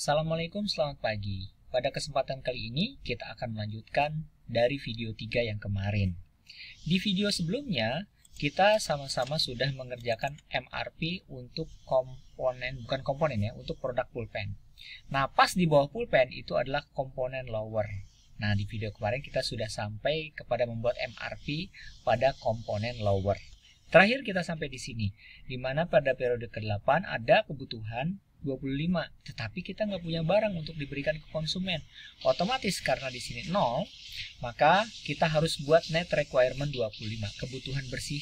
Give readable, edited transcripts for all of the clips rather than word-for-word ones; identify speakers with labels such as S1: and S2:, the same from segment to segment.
S1: Assalamualaikum, selamat pagi. Pada kesempatan kali ini, kita akan melanjutkan dari video 3 yang kemarin. Di video sebelumnya, kita sama-sama sudah mengerjakan MRP untuk komponen, bukan komponen ya, untuk produk pulpen. Nah, pas di bawah pulpen itu adalah komponen lower. Nah, di video kemarin kita sudah sampai kepada membuat MRP pada komponen lower. Terakhir kita sampai di sini, di mana pada periode ke-8 ada kebutuhan 25, tetapi kita nggak punya barang untuk diberikan ke konsumen. Otomatis karena di sini 0, maka kita harus buat net requirement 25, kebutuhan bersih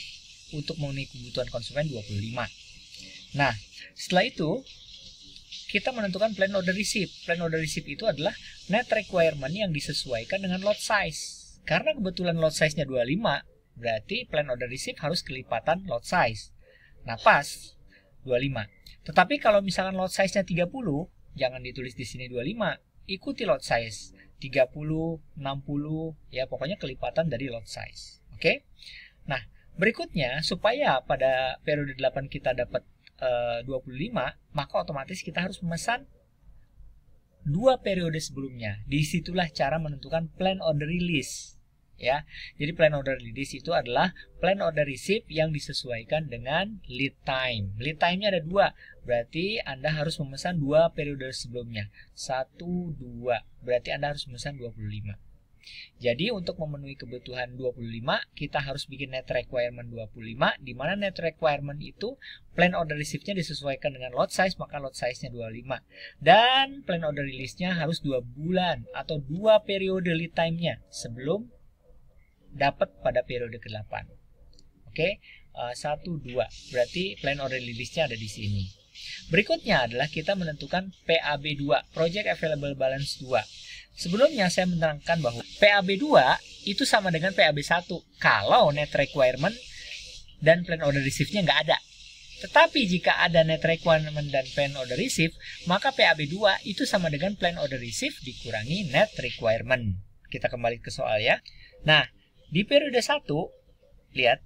S1: untuk memenuhi kebutuhan konsumen 25. Nah, setelah itu kita menentukan plan order receipt. Plan order receipt itu adalah net requirement yang disesuaikan dengan lot size. Karena kebetulan lot size-nya 25, berarti plan order receipt harus kelipatan lot size. Nah, pas 25. Tetapi kalau misalkan lot size-nya 30, jangan ditulis di sini 25, ikuti lot size 30, 60, ya pokoknya kelipatan dari lot size. Oke? Nah, berikutnya supaya pada periode 8 kita dapat 25, maka otomatis kita harus memesan 2 periode sebelumnya. Disitulah cara menentukan plan order release. Ya, jadi plan order release itu adalah plan order receipt yang disesuaikan dengan lead time. Lead time-nya ada 2, berarti Anda harus memesan 2 periode sebelumnya. 1, 2, berarti Anda harus memesan 25. Jadi untuk memenuhi kebutuhan 25, kita harus bikin net requirement 25, di mana net requirement itu plan order receipt-nya disesuaikan dengan lot size, maka lot size-nya 25. Dan plan order release-nya harus 2 bulan atau 2 periode lead time-nya sebelum dapat pada periode ke-8. Oke, 1, 2. Berarti plan order release-nya ada di sini. Berikutnya adalah kita menentukan PAB2, Project Available Balance 2. Sebelumnya saya menerangkan bahwa PAB2 itu sama dengan PAB1 kalau net requirement dan plan order receipt-nya nggak ada. Tetapi jika ada net requirement dan plan order receipt, maka PAB2 itu sama dengan plan order receipt dikurangi net requirement. Kita kembali ke soal ya. Nah, di periode 1, lihat,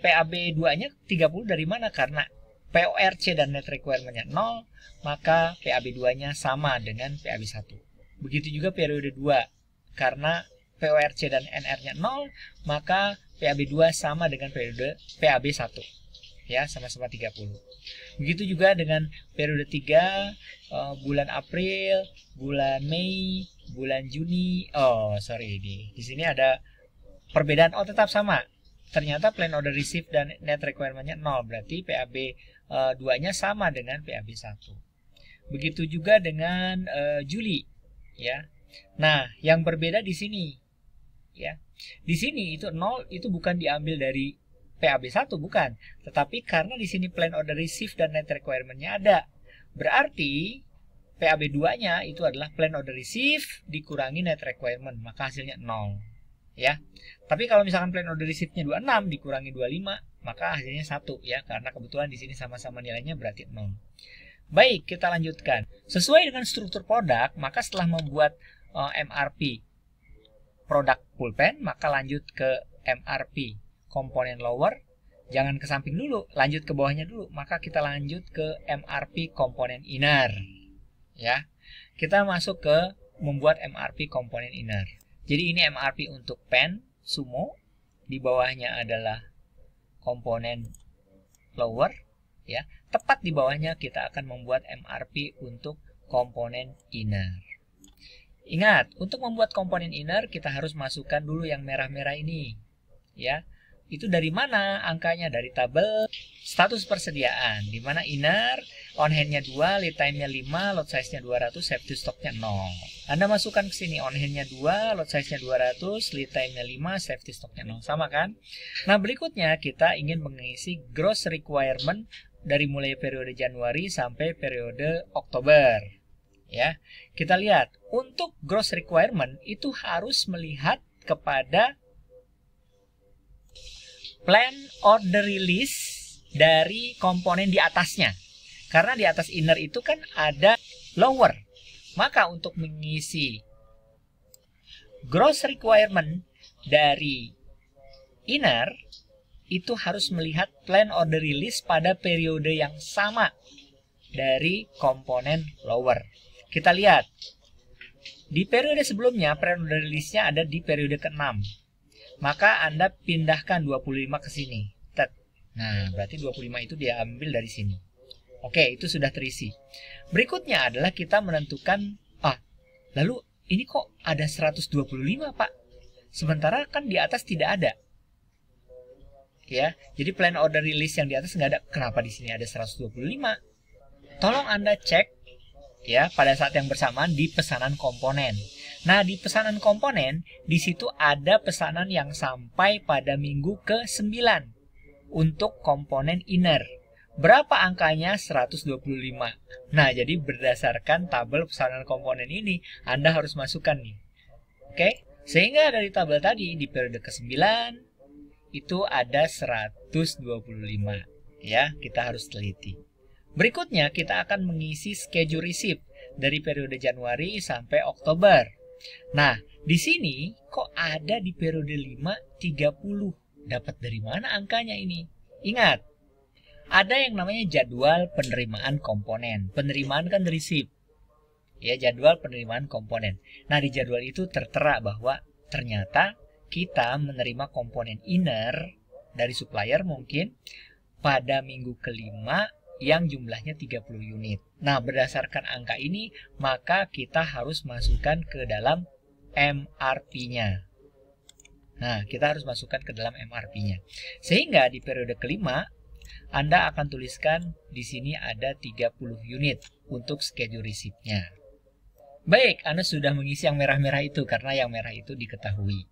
S1: PAB2-nya 30 dari mana? Karena PORC dan net requirement-nya 0, maka PAB2-nya sama dengan PAB1. Begitu juga periode 2, karena PORC dan NR-nya 0, maka PAB2 sama dengan periode PAB1. Ya, sama-sama 30. Begitu juga dengan periode 3, bulan April, bulan Mei, bulan Juni. Di sini ada perbedaan. Tetap sama. Ternyata plan order receipt dan net requirement-nya 0, berarti PAB 2-nya sama dengan PAB 1. Begitu juga dengan Juli, ya. Nah, yang berbeda di sini, ya. Di sini itu 0 itu bukan diambil dari PAB 1, bukan, tetapi karena di sini plan order receipt dan net requirement-nya ada. Berarti PAB 2-nya itu adalah plan order receipt dikurangi net requirement, maka hasilnya 0. Ya. Tapi kalau misalkan plan order receipt-nya 26 dikurangi 25, maka hasilnya 1 ya, karena kebetulan di sini sama-sama nilainya berarti 0. Baik, kita lanjutkan. Sesuai dengan struktur produk, maka setelah membuat MRP produk pulpen, maka lanjut ke MRP komponen lower. Jangan ke samping dulu, lanjut ke bawahnya dulu. Maka kita lanjut ke MRP komponen inner. Ya, kita masuk ke membuat MRP komponen inner. Jadi ini MRP untuk pen sumo, di bawahnya adalah komponen lower, ya. Tepat di bawahnya kita akan membuat MRP untuk komponen inner. Ingat, untuk membuat komponen inner kita harus masukkan dulu yang merah-merah ini, ya. Itu dari mana angkanya? Dari tabel status persediaan, di mana inner on hand-nya 2, lead time-nya 5, lot size-nya 200, safety stock-nya 0. Anda masukkan ke sini, on hand-nya 2, lot size-nya 200, lead time-nya 5, safety stock-nya 0. Sama kan? Nah, berikutnya kita ingin mengisi gross requirement dari mulai periode Januari sampai periode Oktober. Ya. Kita lihat, untuk gross requirement itu harus melihat kepada plan order release dari komponen di atasnya. Karena di atas inner itu kan ada lower. Maka untuk mengisi gross requirement dari inner, itu harus melihat plan order release pada periode yang sama. dari komponen lower. Kita lihat. Di periode sebelumnya, pre-order release-nya ada di periode ke-6. Maka Anda pindahkan 25 ke sini. Nah, berarti 25 itu diambil dari sini. Oke, itu sudah terisi. Berikutnya adalah kita menentukan, lalu ini kok ada 125, Pak? Sementara kan di atas tidak ada. Ya, jadi plan order release yang di atas nggak ada. Kenapa di sini ada 125? Tolong Anda cek ya pada saat yang bersamaan di pesanan komponen. Nah, di pesanan komponen, di situ ada pesanan yang sampai pada minggu ke-9 untuk komponen inner. Berapa angkanya? 125. Nah, jadi berdasarkan tabel pesanan komponen ini, Anda harus masukkan nih. Oke, sehingga dari tabel tadi, di periode ke-9, itu ada 125. Ya, kita harus teliti. Berikutnya, kita akan mengisi schedule receipt dari periode Januari sampai Oktober. Nah, di sini kok ada di periode 5, 30. Dapat dari mana angkanya ini? Ingat, ada yang namanya jadwal penerimaan komponen. Penerimaan kan receipt. Ya, jadwal penerimaan komponen. Nah, di jadwal itu tertera bahwa ternyata kita menerima komponen inner dari supplier mungkin pada minggu ke-5 yang jumlahnya 30 unit. Nah, berdasarkan angka ini, maka kita harus masukkan ke dalam MRP-nya. Nah, kita harus masukkan ke dalam MRP-nya. Sehingga di periode kelima, Anda akan tuliskan di sini ada 30 unit untuk schedule receipt-nya. Baik, Anda sudah mengisi yang merah-merah itu karena yang merah itu diketahui.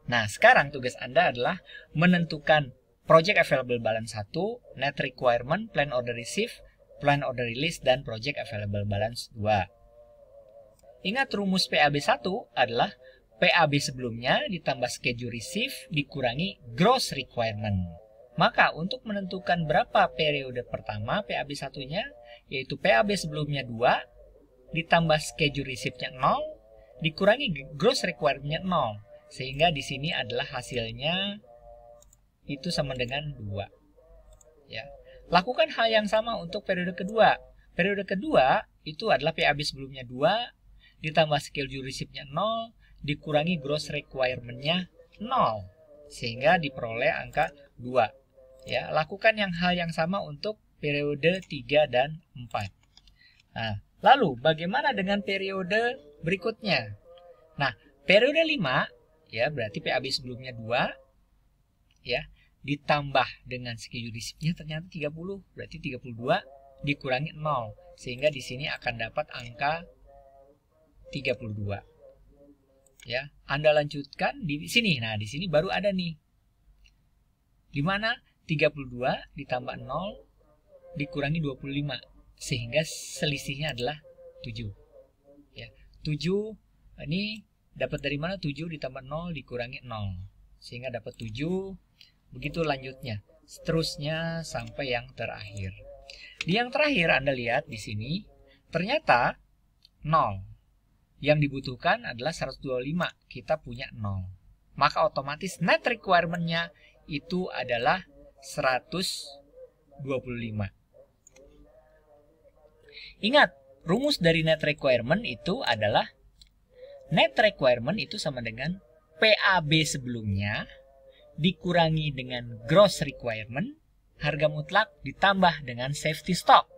S1: Nah, sekarang tugas Anda adalah menentukan Project Available Balance 1, Net Requirement, Plan Order Receive, Plan Order Release, dan Project Available Balance 2. Ingat rumus PAB 1 adalah PAB sebelumnya ditambah schedule receive dikurangi gross requirement. Maka untuk menentukan berapa periode pertama PAB 1-nya, yaitu PAB sebelumnya 2, ditambah schedule receive-nya 0, dikurangi gross requirement-nya 0. Sehingga di sini adalah hasilnya itu sama dengan 2. Ya. Lakukan hal yang sama untuk periode kedua. Periode kedua itu adalah PAB sebelumnya 2, ditambah schedule receipt-nya 0, dikurangi gross requirement-nya 0. Sehingga diperoleh angka 2. Ya, lakukan hal yang sama untuk periode 3 dan 4. Nah, lalu bagaimana dengan periode berikutnya? Nah, periode 5, ya berarti PAB sebelumnya 2, ya, ditambah dengan schedule receipt-nya ternyata 30, berarti 32 dikurangi 0. Sehingga di sini akan dapat angka 32. Ya, Anda lanjutkan di sini. Nah, di sini baru ada nih. Di mana 32 ditambah 0 dikurangi 25 sehingga selisihnya adalah 7. Ya, 7 ini dapat dari mana? 7 ditambah 0 dikurangi 0 sehingga dapat 7. Begitu lanjutnya. Seterusnya sampai yang terakhir. Di yang terakhir Anda lihat di sini ternyata 0. Yang dibutuhkan adalah 125, kita punya 0. Maka otomatis net requirement-nya itu adalah 125. Ingat, rumus dari net requirement itu adalah net requirement itu sama dengan PAB sebelumnya dikurangi dengan gross requirement, harga mutlak ditambah dengan safety stock.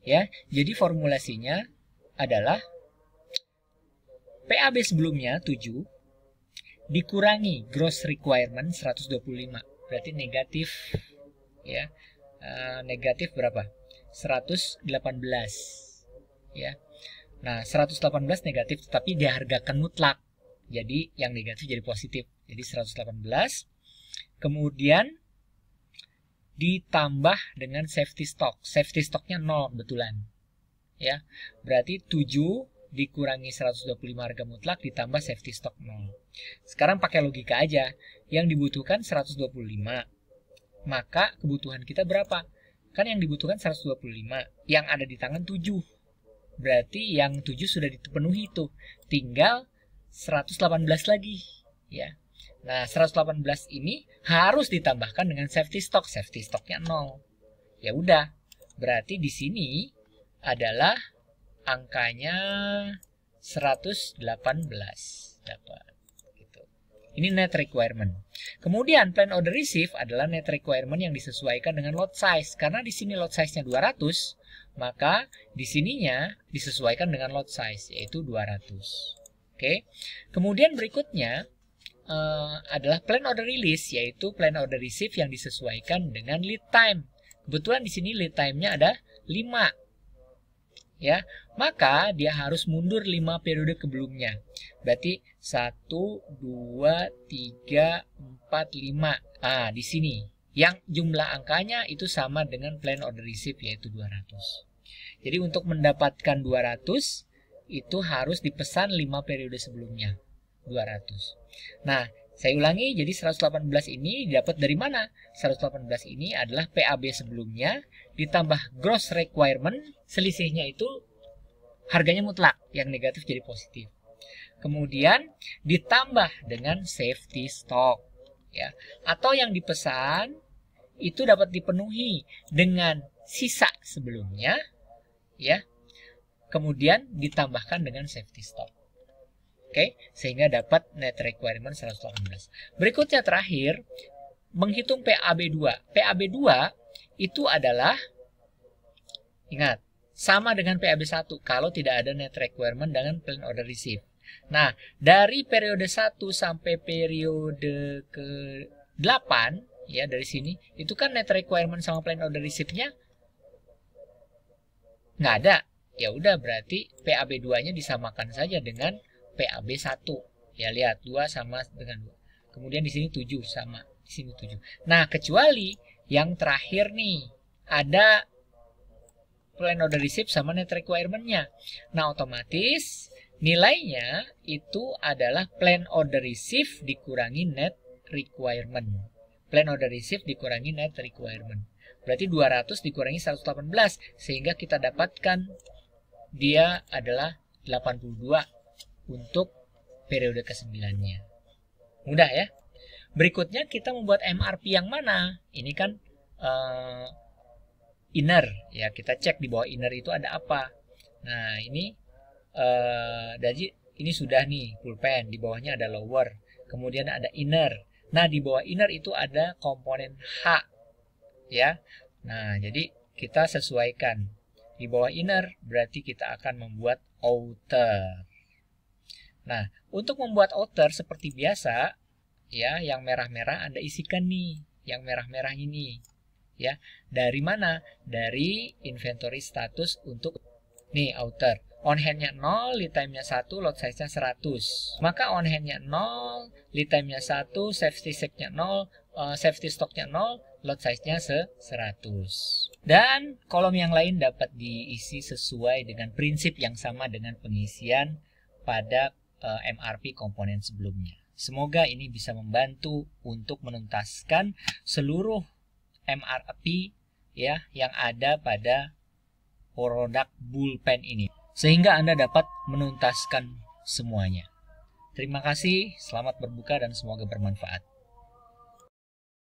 S1: Ya, jadi formulasinya adalah PAB sebelumnya 7 dikurangi gross requirement 125. Berarti negatif ya. Negatif berapa? 118. Ya. Nah, 118 negatif tapi dihargakan mutlak. Jadi yang negatif jadi positif. Jadi 118. Kemudian ditambah dengan safety stock. Safety stocknya 0 betulan. Ya. Berarti 7 dikurangi 125 harga mutlak ditambah safety stock 0. Sekarang pakai logika aja. Yang dibutuhkan 125. Maka kebutuhan kita berapa? Kan yang dibutuhkan 125. Yang ada di tangan 7. Berarti yang 7 sudah dipenuhi itu. Tinggal 118 lagi. Ya. Nah, 118 ini harus ditambahkan dengan safety stock. Safety stocknya 0. Ya udah. Berarti di sini adalah angkanya 118 dapat. Gitu. Ini net requirement. Kemudian plan order receive adalah net requirement yang disesuaikan dengan lot size. Karena di sini lot size-nya 200, maka di sininya disesuaikan dengan lot size, yaitu 200. Oke. Kemudian berikutnya adalah plan order release, yaitu plan order receive yang disesuaikan dengan lead time. Kebetulan di sini lead time-nya ada 5. Ya, maka dia harus mundur 5 periode sebelumnya. Berarti 1, 2, 3, 4, 5. Di sini yang jumlah angkanya itu sama dengan plan order receive, yaitu 200. Jadi untuk mendapatkan 200 itu harus dipesan 5 periode sebelumnya. 200. Nah, saya ulangi, jadi 118 ini dapat dari mana? 118 ini adalah PAB sebelumnya ditambah gross requirement, selisihnya itu harganya mutlak, yang negatif jadi positif. Kemudian ditambah dengan safety stock, ya. Atau yang dipesan itu dapat dipenuhi dengan sisa sebelumnya, ya. Kemudian ditambahkan dengan safety stock. Oke, sehingga dapat net requirement 118. Berikutnya terakhir, menghitung PAB2. PAB2 itu adalah, ingat, sama dengan PAB1 kalau tidak ada net requirement dengan plan order receive. Nah, dari periode 1 sampai periode ke-8, ya dari sini, itu kan net requirement sama plan order receive-nya nggak ada. Ya udah, berarti PAB2-nya disamakan saja dengan PAB1. Ya lihat, 2 sama dengan 2. Kemudian di sini 7 sama, di sini 7. Nah, kecuali yang terakhir nih, ada plan order receive sama net requirement-nya. Nah, otomatis nilainya itu adalah plan order receive dikurangi net requirement. Plan order receive dikurangi net requirement. Berarti 200 dikurangi 118, sehingga kita dapatkan dia adalah 82 untuk periode ke-9-nya. Mudah ya. Berikutnya kita membuat MRP yang mana? Ini kan inner. Ya, kita cek di bawah inner itu ada apa. Nah, ini jadi ini sudah nih pulpen. Di bawahnya ada lower. Kemudian ada inner. Nah, di bawah inner itu ada komponen H. Ya. Nah, jadi kita sesuaikan. Di bawah inner berarti kita akan membuat outer. Nah, untuk membuat outer seperti biasa, ya, yang merah-merah Anda isikan nih, yang merah-merah ini. Ya, dari mana? Dari inventory status untuk nih outer. On hand-nya 0, lead time-nya 1, lot size-nya 100. Maka on hand-nya 0, lead time-nya 1, safety stock-nya 0, safety stock-nya 0, lot size-nya 100. Dan kolom yang lain dapat diisi sesuai dengan prinsip yang sama dengan pengisian pada MRP komponen sebelumnya. Semoga ini bisa membantu untuk menuntaskan seluruh MRP ya yang ada pada produk bullpen ini, sehingga Anda dapat menuntaskan semuanya. Terima kasih, selamat berbuka dan semoga bermanfaat.